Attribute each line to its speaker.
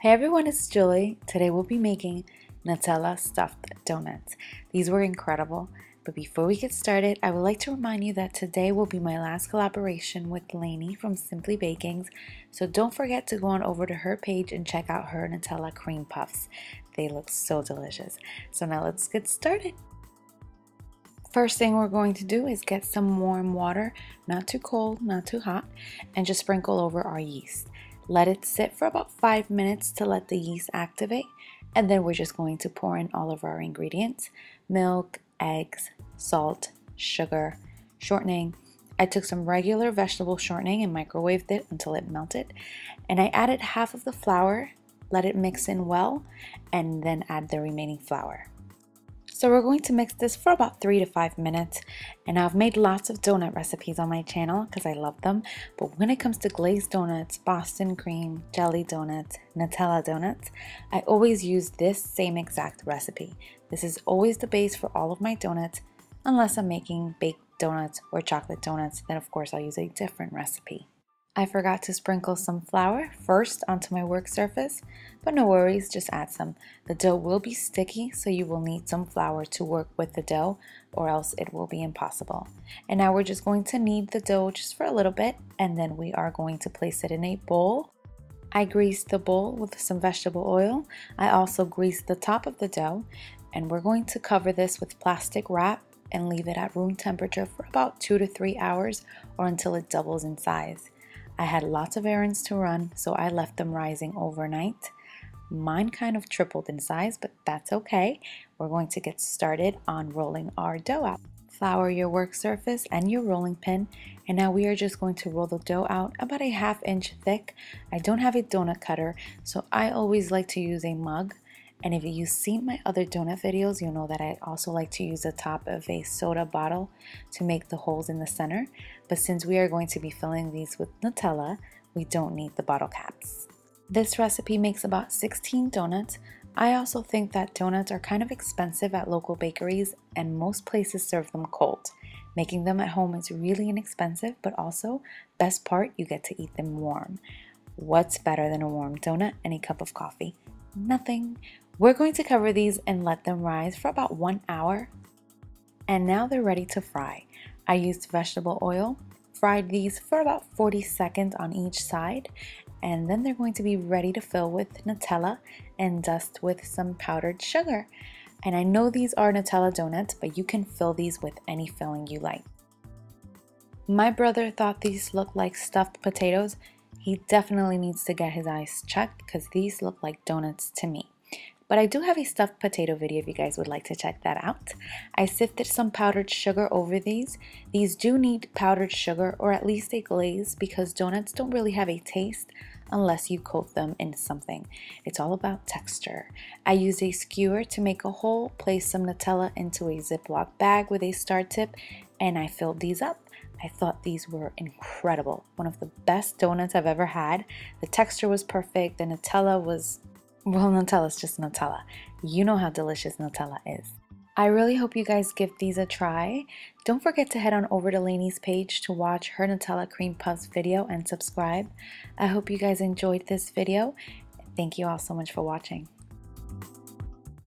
Speaker 1: Hey everyone, it's Julie. Today we'll be making Nutella stuffed donuts. These were incredible, but before we get started, I would like to remind you that today will be my last collaboration with Lainey from Simply Bakings, so don't forget to go on over to her page and check out her Nutella cream puffs. They look so delicious. So now let's get started. First thing we're going to do is get some warm water, not too cold, not too hot, and just sprinkle over our yeast. Let it sit for about 5 minutes to let the yeast activate, and then we're just going to pour in all of our ingredients: milk, eggs, salt, sugar, shortening. I took some regular vegetable shortening and microwaved it until it melted, and I added half of the flour, let it mix in well, and then add the remaining flour. So we're going to mix this for about 3 to 5 minutes, and I've made lots of donut recipes on my channel because I love them, but when it comes to glazed donuts, Boston cream, jelly donuts, Nutella donuts, I always use this same exact recipe. This is always the base for all of my donuts, unless I'm making baked donuts or chocolate donuts, then of course I'll use a different recipe. I forgot to sprinkle some flour first onto my work surface, but no worries, just add some. The dough will be sticky, so you will need some flour to work with the dough, or else it will be impossible. And now we're just going to knead the dough just for a little bit, and then we are going to place it in a bowl. I greased the bowl with some vegetable oil. I also greased the top of the dough, and we're going to cover this with plastic wrap and leave it at room temperature for about 2 to 3 hours or until it doubles in size. I had lots of errands to run, so I left them rising overnight. Mine kind of tripled in size, but that's okay. We're going to get started on rolling our dough out. Flour your work surface and your rolling pin, and now we are just going to roll the dough out about a 1/2 inch thick. I don't have a donut cutter, so I always like to use a mug. And if you've seen my other donut videos, you'll know that I also like to use the top of a soda bottle to make the holes in the center. But since we are going to be filling these with Nutella, we don't need the bottle caps. This recipe makes about 16 donuts. I also think that donuts are kind of expensive at local bakeries, and most places serve them cold. Making them at home is really inexpensive, but also, best part, you get to eat them warm. What's better than a warm donut and a cup of coffee? Nothing. We're going to cover these and let them rise for about 1 hour. And now they're ready to fry. I used vegetable oil, fried these for about 40 seconds on each side, and then they're going to be ready to fill with Nutella and dust with some powdered sugar. And I know these are Nutella donuts, but you can fill these with any filling you like. My brother thought these looked like stuffed potatoes. He definitely needs to get his eyes checked because these look like donuts to me. But I do have a stuffed potato video if you guys would like to check that out. I sifted some powdered sugar over these. These do need powdered sugar or at least a glaze because donuts don't really have a taste unless you coat them in something. It's all about texture. I used a skewer to make a hole, placed some Nutella into a Ziploc bag with a star tip, and I filled these up. I thought these were incredible. One of the best donuts I've ever had. The texture was perfect. The Nutella was, well, Nutella's just Nutella. You know how delicious Nutella is. I really hope you guys give these a try. Don't forget to head on over to Lainey's page to watch her Nutella cream puffs video and subscribe. I hope you guys enjoyed this video. Thank you all so much for watching.